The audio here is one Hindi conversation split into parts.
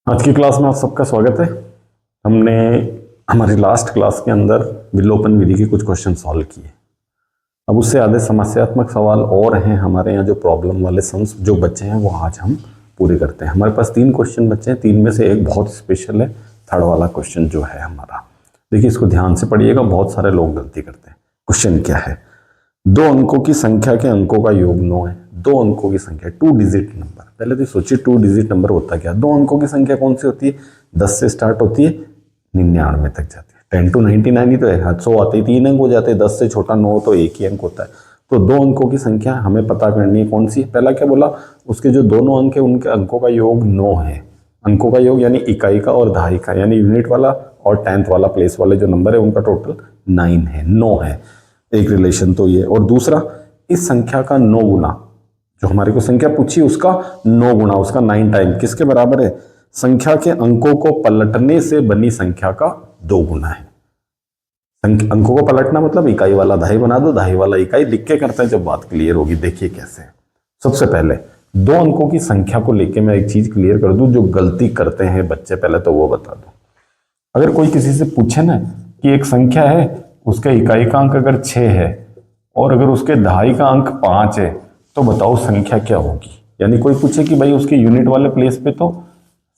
आज की क्लास में आप सबका स्वागत है। हमने हमारी लास्ट क्लास के अंदर विलोपन विधि के कुछ क्वेश्चन सॉल्व किए। अब उससे आधे समस्यात्मक सवाल और हैं हमारे यहाँ, जो प्रॉब्लम वाले सम्स जो बच्चे हैं वो आज हम पूरे करते हैं। हमारे पास 3 क्वेश्चन बच्चे हैं, 3 में से एक बहुत स्पेशल है, थर्ड वाला क्वेश्चन जो है हमारा। देखिए इसको ध्यान से पढ़िएगा, बहुत सारे लोग गलती करते हैं। क्वेश्चन क्या है? 2 अंकों की संख्या के अंकों का योग 9 है। 2 अंकों की संख्या, 2 डिजिट नंबर। पहले तो सोचिए 2 डिजिट नंबर होता क्या? 2 अंकों की संख्या कौन सी होती है? 10 से स्टार्ट होती है, 99 तक जाती है। 10 to 99 ही तो है। 100 आते ही 3 अंक हो जाते हैं, 10 से छोटा 9 तो 1 ही अंक होता है। तो 2 अंकों की संख्या हमें पता करनी है कौन सी है। पहला क्या बोला? उसके जो दोनों अंक है उनके अंकों का योग 9 है। अंकों का योग यानी इकाई का और दहाई का, यानी यूनिट वाला और टेंथ वाला प्लेस वाले जो नंबर है उनका टोटल 9 है, 9 है। एक रिलेशन तो ये। और दूसरा, इस संख्या का 9 गुना, जो हमारे को संख्या पूछी उसका 9 गुना, उसका 9 टाइम किसके बराबर है? संख्या के अंकों को पलटने से बनी संख्या का 2 गुना है। अंकों को पलटना मतलब इकाई वाला दहाई बना दो, दहाई वाला इकाई लिख के करते हैं जब बात क्लियर होगी। देखिए कैसे। सबसे पहले 2 अंकों की संख्या को लेके मैं एक चीज क्लियर कर दूं, जो गलती करते हैं बच्चे, पहले तो वो बता दूं। अगर कोई किसी से पूछे ना कि एक संख्या है, उसका इकाई का अंक अगर 6 है और अगर उसके दहाई का अंक 5 है, तो बताओ संख्या क्या होगी। यानी कोई पूछे कि भाई उसके यूनिट वाले प्लेस पे तो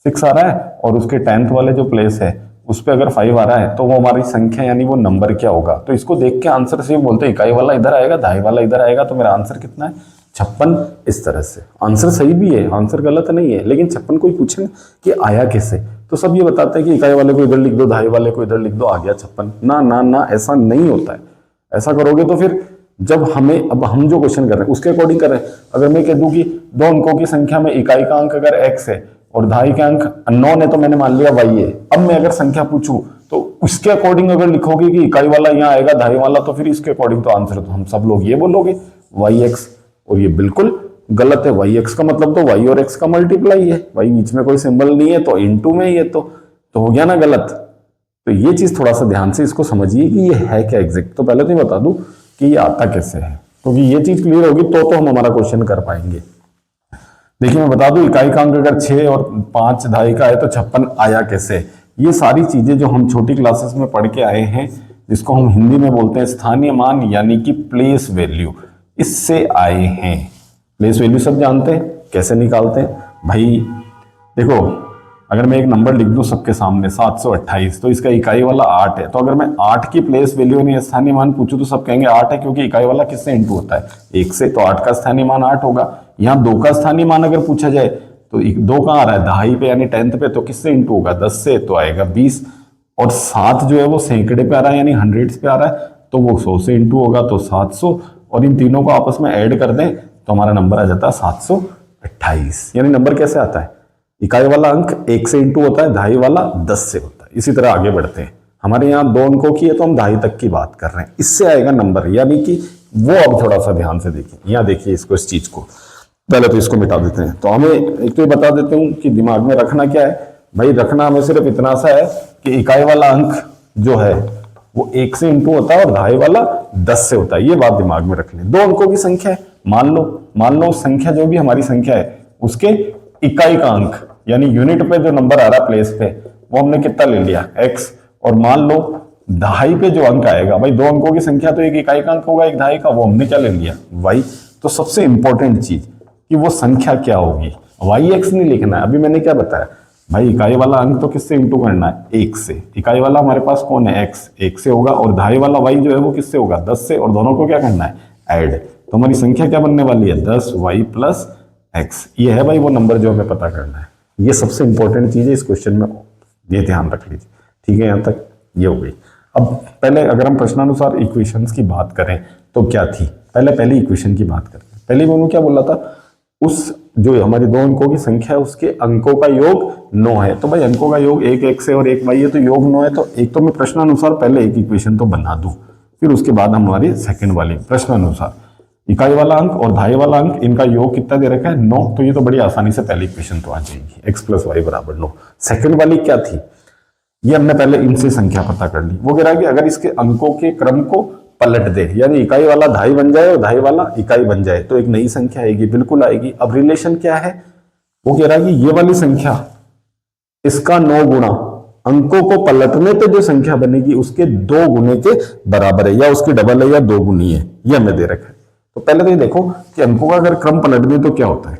6 आ रहा है और उसके 10th वाले जो प्लेस है उस पर अगर 5 आ रहा है, तो वो हमारी संख्या यानी वो नंबर क्या होगा। तो इसको देख के आंसर से बोलते हैं इकाई वाला इधर आएगा, दहाई वाला इधर आएगा, तो मेरा आंसर कितना है? 56। इस तरह से आंसर सही भी है, आंसर गलत नहीं है, लेकिन 56 कोई पूछे ना कि आया कैसे, तो सब ये बताते हैं कि इकाई वाले को इधर लिख दो, दहाई वाले को इधर लिख दो, आ गया 56। ना ना ना, ऐसा नहीं होता है। ऐसा करोगे तो फिर जब हमें, अब हम जो क्वेश्चन कर रहे हैं उसके अकॉर्डिंग कर रहे हैं। अगर मैं कह दूं कि 2 अंकों की संख्या में इकाई का अंक अगर x है और दहाई का अंक 9 है, तो मैंने मान लिया y है। अब मैं अगर संख्या पूछूं तो उसके अकॉर्डिंग अगर लिखोगे कि इकाई वाला यहाँ आएगा, दहाई वाला, तो फिर इसके अकॉर्डिंग तो आंसर तो हम सब लोग ये बोलोगे yx, और ये बिल्कुल गलत है। yx का मतलब तो y और x का मल्टीप्लाई है, y बीच में कोई सिंबल नहीं है, तो इनटू में ये तो हो गया ना गलत। तो ये चीज थोड़ा सा ध्यान से इसको समझिए कि ये है क्या एग्जैक्ट। तो पहले तो ये बता दूं कि ये आता कैसे है, क्योंकि ये चीज क्लियर होगी तो हम हमारा क्वेश्चन कर पाएंगे। देखिए मैं बता दूं, इकाई का अंक अगर 6 और 5 दहाई का है तो 56 आया कैसे। ये सारी चीजें जो हम छोटी क्लासेस में पढ़ के आए हैं, जिसको हम हिंदी में बोलते हैं स्थानीय मान यानी कि प्लेस वैल्यू, इससे आए हैं। प्लेस वैल्यू सब जानते हैं, कैसे निकालते हैं भाई। देखो अगर मैं एक नंबर लिख दूं सबके सामने 728, तो इसका इकाई वाला 8 है, तो अगर मैं 8 की प्लेस वैल्यू यानी स्थानीय मान पूछूं तो सब कहेंगे 8 है, क्योंकि इकाई वाला किससे इंटू होता है? 1 से, तो 8 का स्थानीय मान 8 होगा। यहाँ 2 का स्थानीय मान अगर पूछा जाए तो 2 कहाँ आ रहा है? दहाई पे यानी 10th पे, तो किससे इंटू होगा? 10 से, तो आएगा 20। और 7 जो है वो सैकड़े पे आ रहा है यानी हंड्रेड्स पे आ रहा है, तो वो 100 से इंटू होगा, तो 700। और इन तीनों को आपस में ऐड कर दें तो हमारा नंबर आ जाता है 728। यानी नंबर कैसे आता है? इकाई वाला अंक 1 से इंटू होता है, दहाई वाला 10 से होता है। इसी तरह आगे बढ़ते हैं। हमारे यहाँ 2 अंकों की है तो हम दहाई तक की बात कर रहे हैं, इससे आएगा नंबर, यानी कि वो। अब थोड़ा सा ध्यान से देखिए, यहाँ देखिए इसको, इस चीज को पहले तो इसको मिटा देते हैं। तो हमें एक तो ये बता देता हूँ कि दिमाग में रखना क्या है भाई। रखना हमें सिर्फ इतना सा है कि इकाई वाला अंक जो है वो 1 से इंटू होता है और दहाई वाला 10 से होता है। ये बात दिमाग में रख लें। 2 अंकों की संख्या है, मान लो संख्या जो भी हमारी संख्या है उसके इकाई का अंक यानी यूनिट पे जो नंबर आ रहा है प्लेस पे, वो हमने कितना ले लिया? x। और मान लो दहाई पे जो अंक आएगा, भाई 2 अंकों की संख्या तो एक इकाई का अंक होगा, एक दहाई का, वो हमने क्या ले लिया? y। तो सबसे इंपॉर्टेंट चीज कि वो संख्या क्या होगी, yx नहीं लिखना है। अभी मैंने क्या बताया भाई, इकाई वाला अंक तो किससे इंटू करना है? 1 से। इकाई वाला हमारे पास कौन है? x, 1 से होगा। और दहाई वाला y जो है वो किससे होगा? 10 से। और दोनों को क्या करना है? ऐड। तो हमारी संख्या क्या बनने वाली है? 10y plus x। ये है भाई वो नंबर जो हमें पता करना है। ये सबसे इंपॉर्टेंट चीज है इस क्वेश्चन में, ये ध्यान रख लीजिए। ठीक है, यहां तक ये हो गई। अब पहले अगर हम प्रश्नानुसार इक्वेशंस की बात करें तो क्या थी, पहली इक्वेशन की बात करते हैं। पहले मैंने क्या बोला था, उस जो हमारी 2 अंकों की संख्या है उसके अंकों का योग 9 है। तो भाई अंकों का योग एक x है और एक y है, तो योग 9 है। तो एक तो मैं प्रश्नानुसार पहले एक इक्वेशन तो बना दूं, फिर उसके बाद हमारी सेकंड वाली प्रश्नानुसार। इकाई वाला अंक और दहाई वाला अंक, इनका योग कितना दे रखा है? 9। तो ये तो बड़ी आसानी से पहली इक्वेशन तो आ जाएगी, x प्लस वाई बराबर 9। सेकंड वाली क्या थी, ये हमने पहले इनसे संख्या पता कर ली। वो कह रहा है कि अगर इसके अंकों के क्रम को पलट दे, यानी इकाई वाला दहाई बन जाए और दहाई वाला इकाई बन जाए, तो एक नई संख्या आएगी। बिल्कुल आएगी। अब रिलेशन क्या है, वो कह रहा है कि ये वाली संख्या इसका 9 गुणा, अंकों को पलटने पे जो संख्या बनेगी उसके 2 गुने के बराबर है, या उसकी डबल है, या 2 गुनी है, ये हमें दे रखा है। तो पहले तो ये देखो कि अंकों का अगर क्रम पलट दें तो क्या होता है,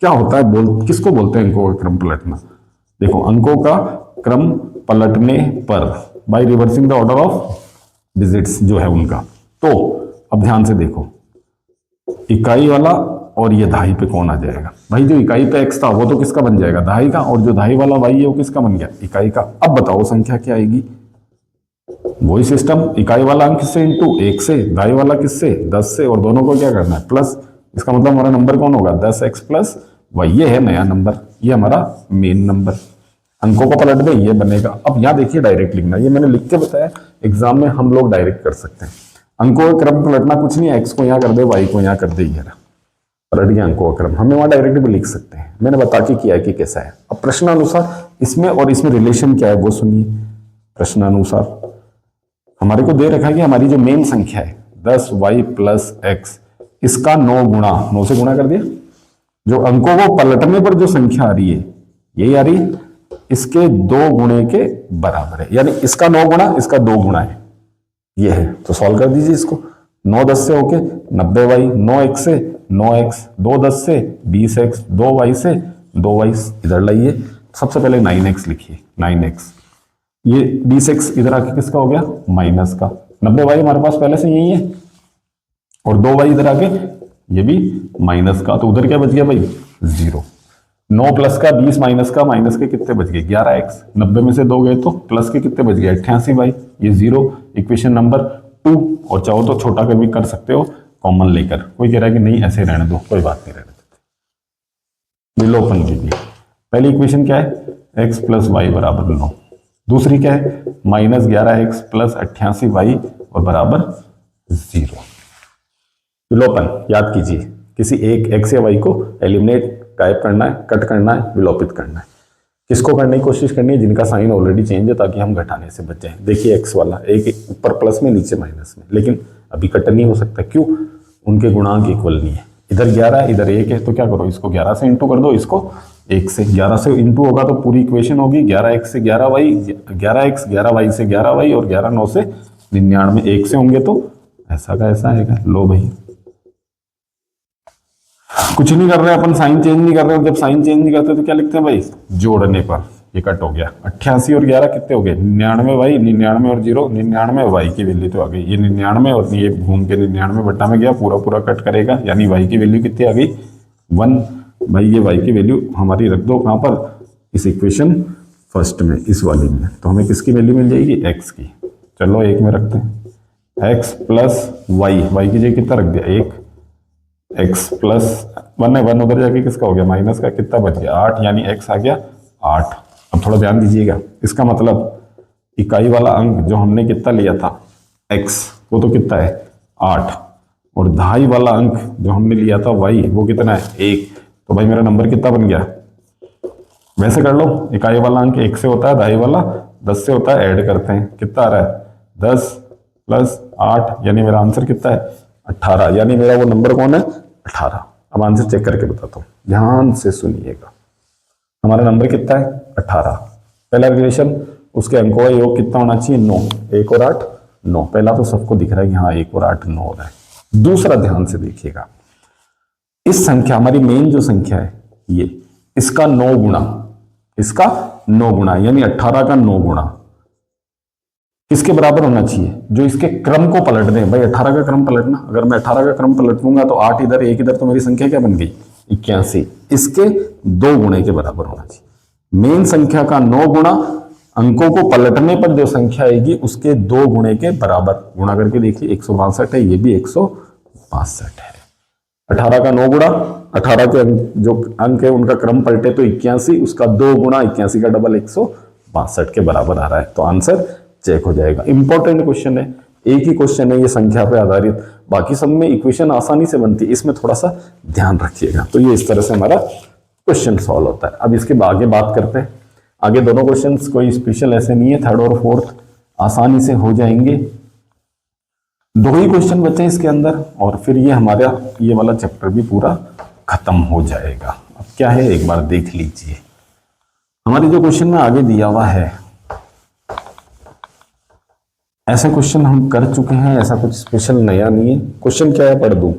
क्या होता है, किसको बोलते हैं अंकों का क्रम पलटना। देखो, अंकों का क्रम पलटने पर, by reversing the order of digits जो है उनका। तो अब ध्यान से देखो, इकाई वाला और ये दहाई पे कौन आ जाएगा भाई, जो इकाई पे x था वो तो किसका बन जाएगा, दहाई का, और जो दहाई वाला y है वो किसका बन गया, इकाई का। अब बताओ संख्या क्या आएगी, वही सिस्टम, इकाई वाला अंक किससे इंटू 1 से, दहाई वाला किससे 10 से, और दोनों को क्या करना है प्लस। इसका मतलब हमारा नंबर कौन होगा, 10x प्लस y, ये है नया नंबर, ये हमारा मेन नंबर। अंकों को पलट दे ये बनेगा। अब यहाँ देखिए डायरेक्ट लिखना, ये मैंने लिख के बताया, एग्जाम में हम लोग डायरेक्ट कर सकते हैं। अंकों का क्रम पलटना कुछ नहीं है, x को यहाँ कर दे, y को यहाँ कर दे, ये पलट गया अंकों का क्रम। हमें वहां डायरेक्ट भी लिख सकते हैं, मैंने बता के किया है कि कैसा है। अब प्रश्नानुसार इसमें और इसमें रिलेशन क्या है वो सुनिए। प्रश्नानुसार हमारे को दे रखा है कि हमारी जो मेन संख्या है 10y प्लस x, इसका 9 गुणा, 9 से गुणा कर दिया, जो अंकों को पलटने पर जो संख्या आ रही है यही आ रही है, इसके 2 गुणे के बराबर है, यानी इसका 9 गुणा इसका 2 गुणा है, ये है। तो सॉल्व कर दीजिए इसको, 9 10 से होके 90y, 9x से 9x, 2 10 से 20x, 2y से 2y, इधर लाइए, सबसे पहले 9x लिखिए, 9x, ये 20x इधर आके किसका हो गया, माइनस का, 90y हमारे पास पहले से यही है, और 2y इधर आके ये भी माइनस का, तो उधर क्या बच गया भाई 0। 9 प्लस का 20 माइनस का, माइनस के कितने बच गए 11x, 90 में से 2 गए तो प्लस के कितने बच गए 88y, ये 0, इक्वेशन नंबर 2। और चाहो तो छोटा कर भी कर सकते हो कॉमन लेकर, कोई कह रहा है कि नहीं ऐसे रहने दो, कोई बात नहीं, रहने दो, विलोपन कीजिए। पहली इक्वेशन क्या है, x प्लस वाई बराबर 9, दूसरी क्या है माइनस 11x प्लस 88y और बराबर 0। विलोपन याद कीजिए, किसी एक x या y को एलिमिनेट, गायब करना है, कट करना है, विलोपित करना है। किसको करने की कोशिश करनी है, जिनका साइन ऑलरेडी चेंज है, ताकि हम घटाने से बच जाएं। देखिए x वाला एक ऊपर प्लस में नीचे माइनस में, लेकिन अभी कट नहीं हो सकता, क्यों, उनके गुणांक इक्वल नहीं है, इधर 11 है इधर 1 है, तो क्या करो इसको 11 से इंटू कर दो, इसको 1 से, 11 से इंटू होगा तो पूरी इक्वेशन होगी 11x से 11y, 11x 11y से 11y, और 11 9 से 99, 1 से होंगे तो ऐसा का ऐसा आएगा। लो भाई, कुछ नहीं कर रहे अपन, साइन चेंज नहीं कर रहे, जब साइन चेंज नहीं करते तो क्या लिखते हैं भाई, जोड़ने पर ये कट हो गया, 88 और 11 कितने हो गए 99 भाई, 99 और 0 99, वाई की वैल्यू तो आ गई, ये 99 और ये घूम के 99 बट्टा में गया, पूरा पूरा कट करेगा, यानी वाई की वैल्यू कितनी आ गई 1 भाई। ये वाई की वैल्यू हमारी रख दो कहां पर, इस इक्वेशन फर्स्ट में, इस वाली में, तो हमें किसकी वैल्यू मिल जाएगी x की। चलो 1 में रखते हैं, x प्लस वाई, वाई की जगह कितना रख दिया 1, x प्लस 1 है, 1 उधर जाके किसका हो गया माइनस का, कितना बच गया 8, यानी x आ गया 8। अब थोड़ा ध्यान दीजिएगा, इसका मतलब इकाई वाला अंक जो हमने कितना लिया था x, वो तो कितना है 8, और दहाई वाला अंक जो हमने लिया था y, वो कितना है 1, तो भाई मेरा नंबर कितना बन गया, वैसे कर लो, इकाई वाला अंक 1 से होता है, दहाई वाला 10 से होता है, ऐड करते हैं, कितना आ रहा है 10 प्लस 8, यानी मेरा आंसर कितना है 18, यानी मेरा वो नंबर कौन है 18। अब आंसर चेक करके बताता हूँ, ध्यान से सुनिएगा, हमारा नंबर कितना है 18। पहला रिलेशन, उसके अंकों का योग कितना होना चाहिए 9, 1 और 8 9, पहला तो सबको दिख रहा है कि हाँ 1 और 8 9 हो रहा है। दूसरा ध्यान से देखिएगा, इस संख्या हमारी मेन जो संख्या है ये, इसका 9 गुणा, इसका 9 गुणा, यानी 18 का 9 गुणा किसके बराबर होना चाहिए, जो इसके क्रम को पलट दें भाई, 18 का क्रम पलटना, अगर मैं 18 का क्रम पलट दूंगा तो 8 इधर 1 इधर, तो मेरी संख्या क्या बन गई 81, इसके 2 गुणे के बराबर होना चाहिए। मेन संख्या का 9 गुणा, अंकों को पलटने पर जो संख्या आएगी उसके 2 गुणे के बराबर, गुणा करके देखिए 162 है, ये भी 162 है। 18 का 9 गुणा, 18 के जो अंक है उनका क्रम पलटे तो 81, उसका 2 गुणा 81 का डबल 162 के बराबर आ रहा है, तो आंसर चेक हो जाएगा। इंपॉर्टेंट क्वेश्चन है, एक ही क्वेश्चन है ये संख्या पे आधारित, बाकी सब में इक्वेशन आसानी से बनती है, इसमें थोड़ा सा ध्यान रखिएगा। तो ये इस तरह से हमारा क्वेश्चन सॉल्व होता है। अब इसके आगे बात करते हैं, आगे दोनों क्वेश्चंस कोई स्पेशल ऐसे नहीं है, थर्ड और फोर्थ आसानी से हो जाएंगे, 2 ही क्वेश्चन बचे हैं इसके अंदर, और फिर ये हमारा ये वाला चैप्टर भी पूरा खत्म हो जाएगा। अब क्या है एक बार देख लीजिए, हमारी जो क्वेश्चन में आगे दिया हुआ है, ऐसे क्वेश्चन हम कर चुके हैं, ऐसा कुछ स्पेशल नया नहीं है। क्वेश्चन क्या है पढ़ दूं।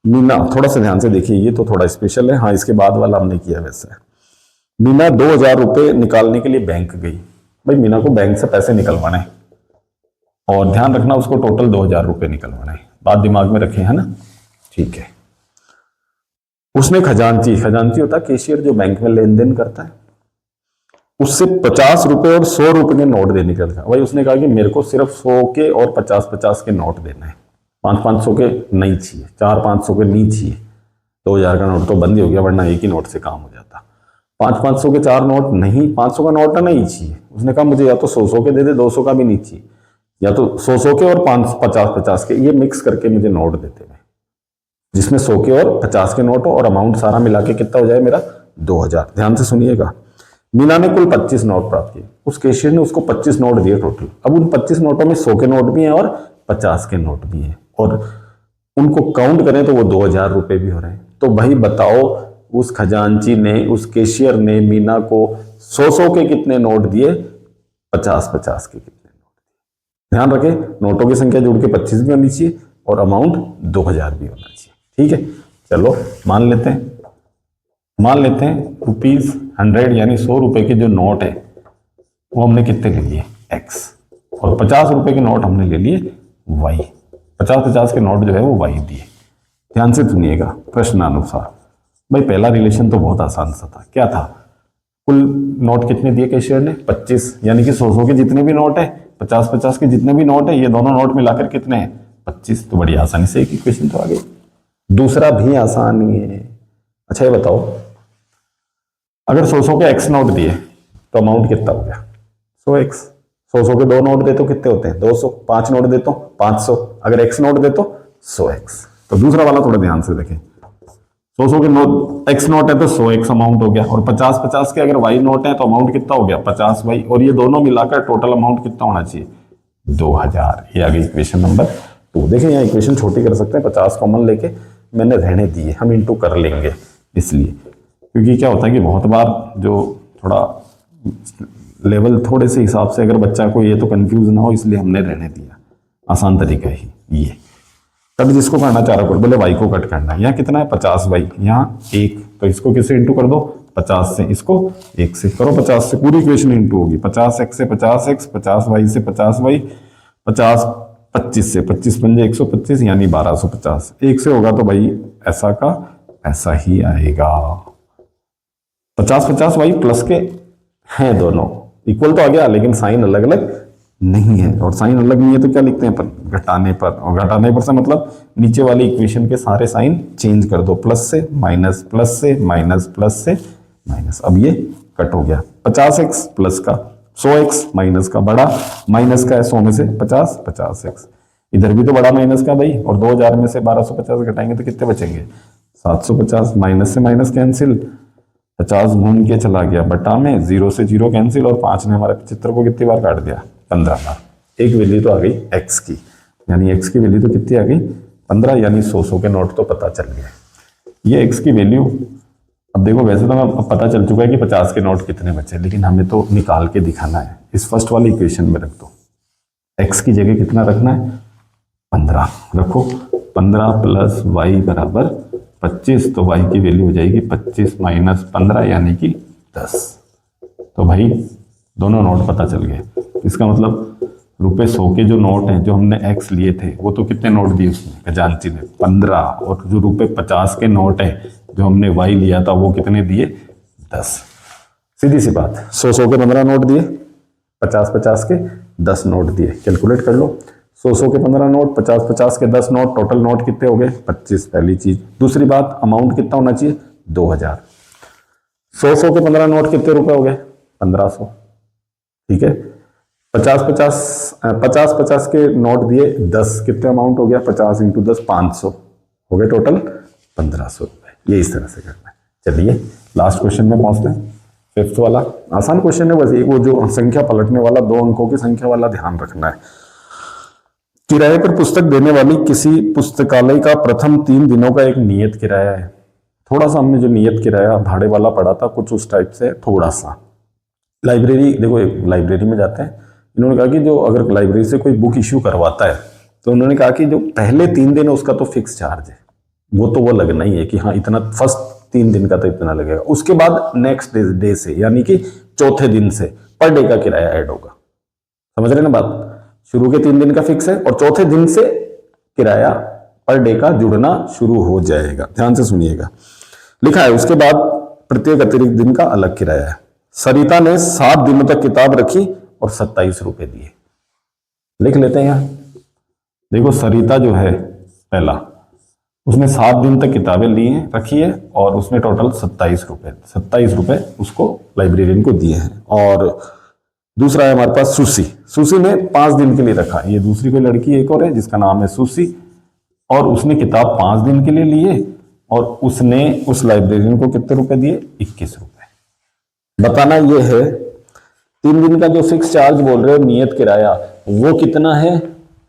मीना, थोड़ा सा ध्यान से देखिए, ये तो थोड़ा स्पेशल है, हाँ इसके बाद वाला हमने किया वैसे। मीना 2000 रुपए निकालने के लिए बैंक गई। भाई मीना को बैंक से पैसे निकलवाने, और ध्यान रखना उसको टोटल 2000 रुपए निकलवाने, बात दिमाग में रखें, है ना। ठीक है, उसने खजांची, खजांची होता है कैशियर जो बैंक में लेन देन करता है, उससे 50 रुपए और 100 रुपए के नोट देने का था। भाई उसने कहा कि मेरे को सिर्फ 100 के और 50-50 के नोट देना है, 500-500 के नहीं चाहिए, 400-500 के नहीं चाहिए। 2000 का नोट तो बंद ही हो गया, वरना एक ही नोट से काम हो जाता। 500-500 के 4 नोट नहीं, 500 का नोट नहीं चाहिए। उसने कहा मुझे या तो 100-100 के दे दे, 200 का भी नहीं चाहिए, या तो 100-100 के और 50-50 के, ये मिक्स करके मुझे नोट देते हैं, जिसमें 100 के और 50 के नोट हो, और अमाउंट सारा मिला के कितना हो जाए मेरा 2000। ध्यान से सुनिएगा। मीना ने कुल 25 नोट प्राप्त किए, उस कैशियर ने उसको 25 नोट दिए टोटल। अब उन 25 नोटों में 100 के नोट भी हैं और 50 के नोट भी हैं, और उनको काउंट करें तो वो 2000 रुपए भी हो रहे हैं। तो भाई बताओ, उस खजांची ने, उस कैशियर ने मीना को 100-100 के कितने नोट दिए, 50-50 के कितने नोट दिए। ध्यान रखें, नोटों की संख्या जोड़ के 25 भी होनी चाहिए और अमाउंट 2000 भी होना चाहिए। ठीक है, चलो मान लेते हैं ₹100 यानी 100 रुपए के जो नोट है वो हमने कितने ले लिए, x, और 50 रुपए के नोट हमने ले लिए y। 50-50 के नोट जो है वो y दिए। ध्यान से सुनिएगा प्रश्नानुसार। भाई पहला रिलेशन तो बहुत आसान सा था, क्या था, कुल नोट कितने दिए कैशियर ने, 25, यानी कि 100-100 के जितने भी नोट है, 50-50 के जितने भी नोट है, ये दोनों नोट मिलाकर कितने हैं, 25। तो बड़ी आसानी से एक इक्वेशन तो आ गई। दूसरा भी आसान ही है। अच्छा ये बताओ, अगर 100-100 के x नोट दिए तो अमाउंट कितना हो गया, 100x। 100-100 के 2 नोट दे तो कितने होते हैं, 200। 5 नोट दे तो 500, अगर x नोट दे तो 100x। तो दूसरा वाला थोड़ा ध्यान से देखें, 100-100 के नोट x नोट है तो 100x अमाउंट हो गया, और 50-50 के अगर y नोट है तो अमाउंट कितना हो गया, 50y, और ये दोनों मिलाकर टोटल अमाउंट कितना होना चाहिए, 2000। ये आ गई इक्वेशन नंबर 2। देखें यहाँ इक्वेशन छोटी कर सकते हैं, 50 कॉमन लेके मैंने रहने दिए, हम इंटू कर लेंगे इसलिए, क्योंकि क्या होता है कि बहुत बार जो थोड़ा लेवल थोड़े से हिसाब से अगर बच्चा को ये तो कंफ्यूज ना हो, इसलिए हमने रहने दिया। आसान तरीका ही ये। कट जिसको करना चाह रहा, बोले y को कट करना है, यहाँ कितना है 50y, यहाँ 1, तो इसको किससे इंटू कर दो, 50 से, इसको 1 से करो, 50 से पूरी इक्वेशन इंटू होगी, 50x से 50x, 50y से 50y, 50 25 से 25 पंजे 125 यानी 1250। 1 से होगा तो भाई ऐसा का ऐसा ही आएगा। 50-50y प्लस के हैं दोनों, इक्वल तो आ गया, लेकिन साइन अलग अलग नहीं है, और साइन अलग नहीं है तो क्या लिखते हैं अपन, घटाने पर। और घटाने पर से मतलब नीचे वाली इक्वेशन के सारे साइन चेंज कर दो, प्लस से माइनस, प्लस से माइनस, प्लस से माइनस। अब ये कट हो गया, 50x प्लस का 100x माइनस का, बड़ा माइनस का है 100 में से 50, 50x। इधर भी तो बड़ा माइनस का भाई, और 2000 में से 1250 घटाएंगे तो कितने बचेंगे, 750। माइनस से माइनस कैंसिल, 50 घूम के चला गया बटा में, 0 से 0 कैंसिल, और 5 ने हमारे 75 को कितनी बार काट दिया, 15 बार। एक वैल्यू तो आ गई x की, यानी x की वैल्यू तो कितनी आ गई, 15, यानी 100-100 के नोट तो पता चल गए। ये x की वैल्यू, अब देखो वैसे तो हमें पता चल चुका है कि 50 के नोट कितने बचे, लेकिन हमें तो निकाल के दिखाना है। इस फर्स्ट वाली इक्वेशन में रख दो, x की जगह कितना रखना है, 15 रखो। 15 प्लस y बराबर 25, तो y की वैल्यू हो जाएगी 25 माइनस 15 यानी कि 10। तो भाई दोनों नोट पता चल गए। इसका मतलब ₹100 के जो नोट हैं, जो हमने x लिए थे, वो तो कितने नोट दिए उसने, खजांची ने 15, और जो ₹50 के नोट है जो हमने y लिया था वो कितने दिए, 10। सीधी सी बात, 100-100 के 15 नोट दिए, 50-50 के 10 नोट दिए। कैलकुलेट कर लो, 100-100 के 15 नोट, 50-50 के 10 नोट, टोटल नोट कितने हो गए, 25। पहली चीज। दूसरी बात, अमाउंट कितना होना चाहिए, 2000। 100-100 के 15 नोट कितने रुपए हो गए, 1500। ठीक है, 50-50 के नोट दिए 10, कितने अमाउंट हो गया, 50 इंटू 10 500 हो गए, टोटल 1500 रुपए। ये इस तरह से करना है। चलिए लास्ट क्वेश्चन में पहुंचते हैं, 5th वाला। आसान क्वेश्चन है, बस एक वो जो संख्या पलटने वाला 2 अंकों की संख्या वाला ध्यान रखना है। किराए पर पुस्तक देने वाली किसी पुस्तकालय का प्रथम 3 दिनों का एक नियत किराया है। थोड़ा सा हमने जो नियत किराया भाड़े वाला पढ़ा था, कुछ उस टाइप से थोड़ा सा, लाइब्रेरी, देखो लाइब्रेरी में जाते हैं, इन्होंने कहा कि जो अगर लाइब्रेरी से कोई बुक इश्यू करवाता है तो उन्होंने कहा कि जो पहले 3 दिन है उसका तो फिक्स चार्ज है, वो लगना ही है कि हाँ इतना, फर्स्ट 3 दिन का तो इतना लगेगा। उसके बाद नेक्स्ट डे से यानी कि चौथे दिन से पर डे का किराया ऐड होगा। समझ रहे ना बात? शुरू के 3 दिन का फिक्स है और चौथे दिन से किराया पर डे का जुड़ना शुरू हो जाएगा। ध्यान से सुनिएगा, लिखा है उसके बाद प्रत्येक अतिरिक्त दिन का अलग किराया है। सरिता ने 7 दिनों तक किताब रखी और 27 रुपए दिए। लिख लेते हैं यहां। देखो सरिता जो है पहला, उसने 7 दिन तक किताबें ली हैं, रखी है और उसने टोटल 27 रुपए उसको लाइब्रेरियन को दिए हैं। और दूसरा है हमारे पास सुसी। सुसी ने 5 दिन के लिए रखा। ये दूसरी कोई लड़की एक और है जिसका नाम है सुसी, और उसने किताब 5 दिन के लिए लिए और उसने उस लाइब्रेरियन को कितने रुपए दिए? 21 रुपए। बताना ये है 3 दिन का जो फिक्स चार्ज बोल रहे हो नियत किराया, वो कितना है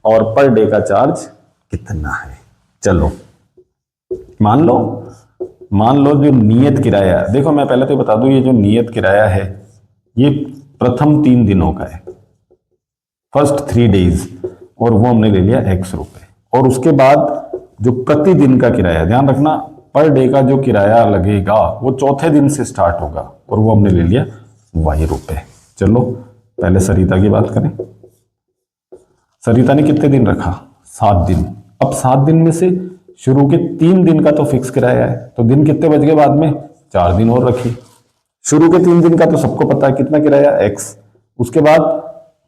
और पर डे का चार्ज कितना है। चलो मान लो जो नियत किराया, देखो मैं पहले तो बता दूं, ये जो नियत किराया है ये प्रथम 3 दिनों का है, फर्स्ट 3 डेज, और वो हमने ले लिया x रुपए। और उसके बाद जो प्रति दिन का किराया, ध्यान रखना पर डे का जो किराया लगेगा वो चौथे दिन से स्टार्ट होगा और वो हमने ले लिया y रुपए। चलो पहले सरिता की बात करें। सरिता ने कितने दिन रखा? 7 दिन। अब 7 दिन में से शुरू के 3 दिन का तो फिक्स किराया है, तो दिन कितने बच गए बाद में? 4 दिन और रखी। शुरू के 3 दिन का तो सबको पता है कितना किराया? x। उसके बाद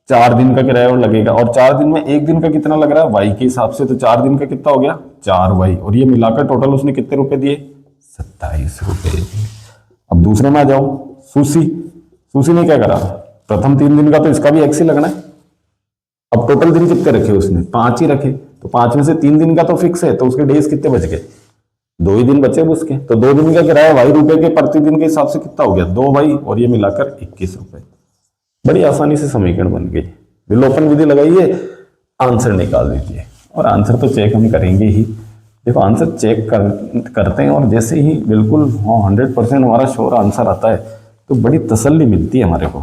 4 दिन का किराया और लगेगा, और 4 दिन में 1 दिन का कितना लग रहा है? y के हिसाब से, तो 4 दिन का कितना हो गया? 4y, और ये मिलाकर टोटल उसने कितने रुपए दिए? 27 रुपए। अब दूसरे में आ जाओ, सुसी ने क्या करा? प्रथम 3 दिन का तो इसका भी x ही लगना है। अब टोटल दिन कितने रखे उसने? 5 ही रखे, तो 5 में से 3 दिन का तो फिक्स है, तो उसके डेज कितने बच गए? 2 ही दिन बचे उसके, तो 2 दिन का किराया y रुपए के प्रति दिन के हिसाब से कितना हो गया? 2y, और ये मिलाकर 21 रुपए। बड़ी आसानी से समीकरण बन गई। विलोपन विधि लगाइए, आंसर निकाल दीजिए, और आंसर तो चेक हम करेंगे ही। देखो आंसर चेक करते हैं और जैसे ही बिल्कुल 100% हमारा श्योर आंसर आता है तो बड़ी तसल्ली मिलती है हमारे को,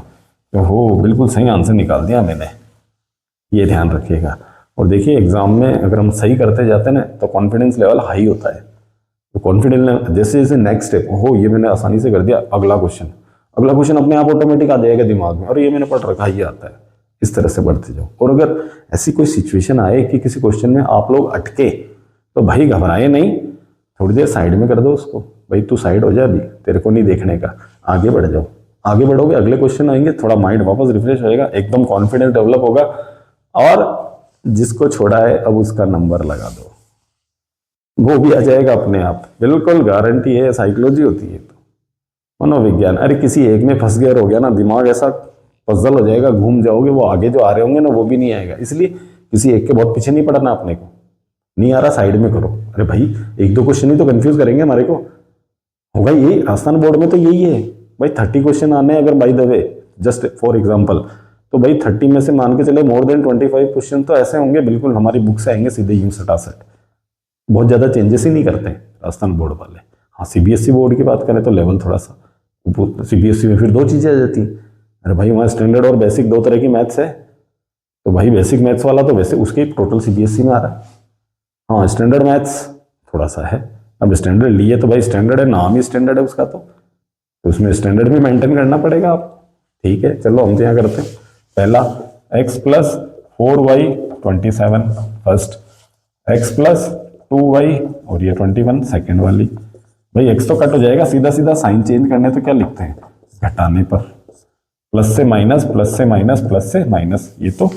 हो बिल्कुल सही आंसर निकाल दिया मैंने। ये ध्यान रखिएगा। और देखिए एग्जाम में अगर हम सही करते जाते हैं ना तो कॉन्फिडेंस लेवल हाई होता है। तो कॉन्फिडेंस जैसे जैसे नेक्स्ट स्टेप, हो ये मैंने आसानी से कर दिया, अगला क्वेश्चन अपने आप ऑटोमेटिक आ जाएगा दिमाग में, और ये मैंने पढ़ रखा, ये आता है। इस तरह से बढ़ते जाओ। और अगर ऐसी कोई सिचुएशन आए कि किसी क्वेश्चन में आप लोग अटके, तो भाई घबराए नहीं, थोड़ी देर साइड में कर दो उसको, भाई तू साइड हो जा, अभी तेरे को नहीं देखने का, आगे बढ़ जाओ। आगे बढ़ोगे, अगले क्वेश्चन आएंगे, थोड़ा माइंड वापस रिफ्रेश होएगा, एकदम कॉन्फिडेंस डेवलप होगा, और जिसको छोड़ा है अब उसका नंबर लगा दो, वो भी आ जाएगा अपने आप, बिल्कुल गारंटी है। साइकोलॉजी होती है, तो मनोविज्ञान। अरे किसी एक में फंस गया हो गया ना, दिमाग ऐसा पजल हो जाएगा, घूम जाओगे, वो आगे जो आ रहे होंगे ना वो भी नहीं आएगा। इसलिए किसी एक के बहुत पीछे नहीं पड़ना अपने को, नहीं आ रहा साइड में करो। अरे भाई 1-2 क्वेश्चन ही तो कंफ्यूज करेंगे हमारे को, होगा यही। राजस्थान बोर्ड में तो यही है भाई, 30 क्वेश्चन आने हैं अगर by the way, just for example, तो भाई 30 में से मान के चले मोर देन 25 क्वेश्चन तो ऐसे होंगे बिल्कुल हमारी बुक से आएंगे सीधे यूं सटासट, बहुत ज्यादा चेंजेस ही नहीं करते राजस्थान बोर्ड वाले। हाँ सीबीएसई बोर्ड की बात करें तो लेवल थोड़ा सा, सीबीएसई में फिर 2 चीजें आ जाती हैं। अरे भाई वहाँ स्टैंडर्ड और बेसिक 2 तरह की मैथ्स है, तो भाई बेसिक मैथ्स वाला तो वैसे उसके टोटल सीबीएसई में आ रहा है। हाँ स्टैंडर्ड मैथ्स थोड़ा सा है, अब स्टैंडर्ड लिए तो भाई स्टैंडर्ड है, नाम ही स्टैंडर्ड है उसका, तो उसमें स्टैंडर्ड भी मेंटेन करना पड़ेगा आप। ठीक है चलो हम तो यहाँ करते हैं। पहला x + 4y 27 first, x + 2y और ये 21 सेकेंड वाली। भाई x तो कट हो जाएगा, सीधा सीधा साइन चेंज करने तो क्या लिखते हैं, घटाने पर, प्लस से माइनस, प्लस से माइनस, प्लस से माइनस, ये तो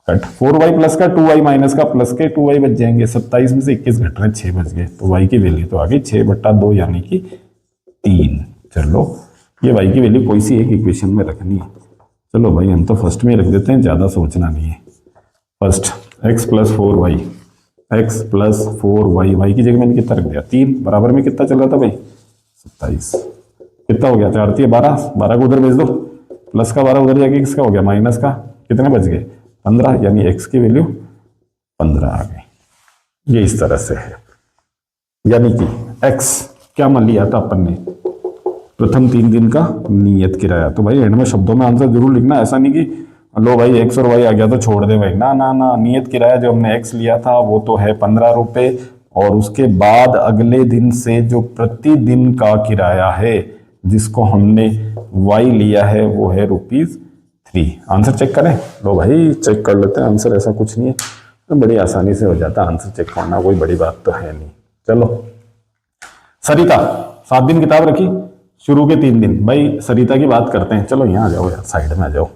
कट। 4y प्लस का 2y माइनस का प्लस के 2y बच जाएंगे। 27 में से 21 घट रहे, 6 बच गए, तो y की वैल्यू तो आ गई 6/2 यानी कि 3। चलो ये y की वैल्यू कोई सी एक इक्वेशन में रखनी है। चलो भाई हम तो फर्स्ट में रख देते हैं, ज्यादा सोचना नहीं है। First x + 4y, x + 4y, y की जगह मैंने कितना रख दिया 3, बराबर में कितना चल रहा था भाई 27, कितना हो गया 4 × 12, 12 को उधर भेज दो, प्लस का 12 उधर जाके किसका हो गया माइनस का, कितने बच गए 15, यानी x की वैल्यू 15 आ गई। ये इस तरह से है, यानी कि x क्या मान लिया था अपन ने, प्रथम 3 दिन का नियत किराया। तो भाई एंड में शब्दों में आंसर जरूर लिखना, ऐसा नहीं कि लो भाई एक्स और वाई आ गया तो छोड़ दे भाई, ना ना ना। नियत किराया जो हमने एक्स लिया था वो तो है 15 रुपए, और उसके बाद अगले दिन से जो प्रतिदिन का किराया है जिसको हमने वाई लिया है वो है ₹3। आंसर चेक करें? लो भाई चेक कर लेते हैं आंसर, ऐसा कुछ नहीं है, तो बड़ी आसानी से हो जाता है आंसर चेक करना, कोई बड़ी बात तो है नहीं। चलो, सरिता 7 दिन किताब रखी, शुरू के 3 दिन। भाई सरिता की बात करते हैं, चलो यहाँ आ जाओ यार, साइड में आ जाओ।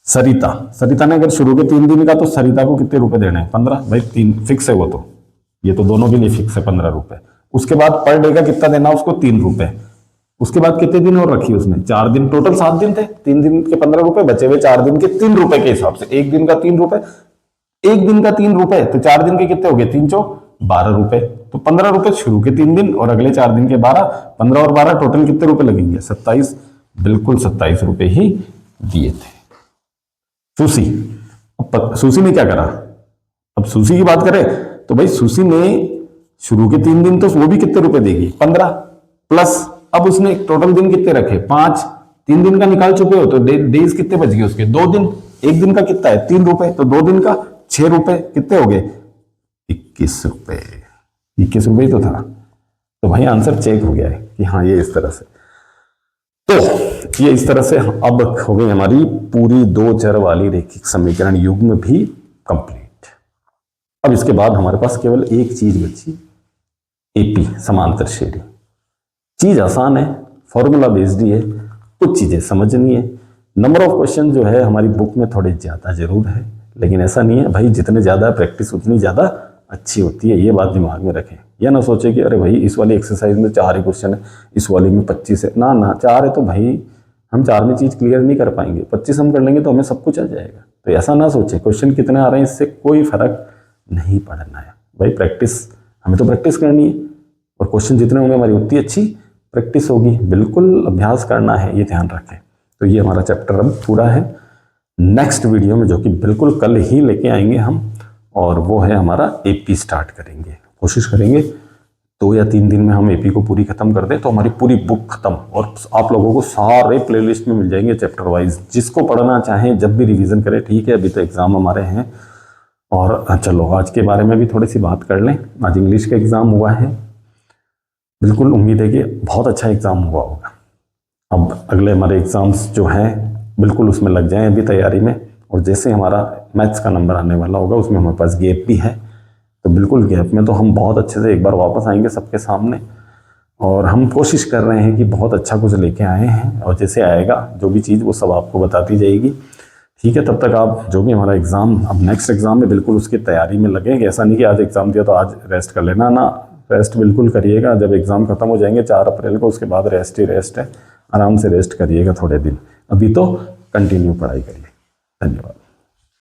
सरिता ने अगर शुरू के 3 दिन का, तो सरिता को कितने रुपए देने हैं? 15। भाई 3 फिक्स है वो, तो ये तो दोनों के लिए फिक्स है 15 रुपए। उसके बाद पर डे का कितना देना उसको? 3 रुपए। उसके बाद कितने दिन और रखी उसने? 4 दिन। टोटल 7 दिन थे, 3 दिन के 15 रुपए, बचे हुए 4 दिन के 3 रुपए के हिसाब से। एक दिन का 3 रुपए, एक दिन का 3 रुपए, तो 4 दिन के कितने हो गए? 3 चौक 12 रुपए। तो 15 रुपए शुरू के 3 दिन और अगले 4 दिन के 12, 15 और 12 टोटल कितने रुपए लगेंगे? 27। बिल्कुल 27 रुपए ही दिए थे। सुसी, अब सुसी ने क्या करा? अब सुसी की बात करें तो भाई सुसी ने शुरू के 3 दिन, तो वो भी कितने रुपए देगी? 15 प्लस अब उसने टोटल दिन कितने रखे? 5। 3 दिन का निकाल चुके हो, तो डेज कितने बच गए उसके? 2 दिन। एक दिन का कितना है? 3 रुपए, तो 2 दिन का 6 रुपए, कितने हो गए? 21 रुपए। 21 रुपए ही तो था। तो भाई आंसर चेक हो गया है कि हाँ ये इस तरह से। तो ये इस तरह से अब हो गई हमारी पूरी 2 चर वाली रैखिक समीकरण युग्म भी कंप्लीट। अब इसके बाद हमारे पास केवल एक चीज बची, एपी समांतर श्रेणी। चीज आसान है, फॉर्मूला बेस्ड ही है, कुछ चीजें समझनी है। नंबर ऑफ क्वेश्चन जो है हमारी बुक में थोड़े ज्यादा जरूर है, लेकिन ऐसा नहीं है भाई, जितने ज्यादा प्रैक्टिस उतनी ज्यादा अच्छी होती है, ये बात दिमाग में रखें। यह ना सोचे कि अरे भाई इस वाली एक्सरसाइज में 4 ही क्वेश्चन है, इस वाली में 25 है। ना ना, 4 है तो भाई हम 4 में चीज क्लियर नहीं कर पाएंगे, 25 हम कर लेंगे तो हमें सब कुछ आ जाएगा। तो ऐसा ना सोचे क्वेश्चन कितने आ रहे हैं इससे कोई फर्क नहीं पड़ना है भाई। प्रैक्टिस, हमें तो प्रैक्टिस करनी है, और क्वेश्चन जितने होंगे हमारी उतनी अच्छी प्रैक्टिस होगी। बिल्कुल अभ्यास करना है, ये ध्यान रखें। तो ये हमारा चैप्टर अब पूरा है। नेक्स्ट वीडियो में, जो कि बिल्कुल कल ही लेके आएंगे हम, और वो है हमारा एपी स्टार्ट करेंगे। कोशिश करेंगे 2 या 3 दिन में हम एपी को पूरी खत्म कर दें, तो हमारी पूरी बुक खत्म, और आप लोगों को सारे प्लेलिस्ट में मिल जाएंगे चैप्टर वाइज। जिसको पढ़ना चाहें जब भी रिवीजन करें, ठीक है। अभी तो एग्जाम हमारे हैं, और चलो आज के बारे में भी थोड़ी सी बात कर लें। आज इंग्लिश का एग्जाम हुआ है, बिल्कुल उम्मीद है कि बहुत अच्छा एग्जाम हुआ होगा। अब अगले हमारे एग्जाम्स जो हैं बिल्कुल उसमें लग जाएं अभी तैयारी में, और जैसे हमारा मैथ्स का नंबर आने वाला होगा उसमें हमारे पास गैप भी है, तो बिल्कुल गैप में तो हम बहुत अच्छे से एक बार वापस आएंगे सबके सामने। और हम कोशिश कर रहे हैं कि बहुत अच्छा कुछ लेके आए हैं, और जैसे आएगा जो भी चीज़ वो सब आपको बताती जाएगी, ठीक है। तब तक आप जो भी हमारा एग्ज़ाम, अब नेक्स्ट एग्ज़ाम में बिल्कुल उसकी तैयारी में लगेंगे। ऐसा नहीं कि आज एग्ज़ाम दिया तो आज रेस्ट कर लेना, ना, रेस्ट बिल्कुल करिएगा। जब एग्ज़ाम खत्म हो जाएंगे 4 अप्रैल को, उसके बाद रेस्ट ही रेस्ट है, आराम से रेस्ट करिएगा थोड़े दिन। अभी तो कंटिन्यू पढ़ाई करिए। धन्यवाद।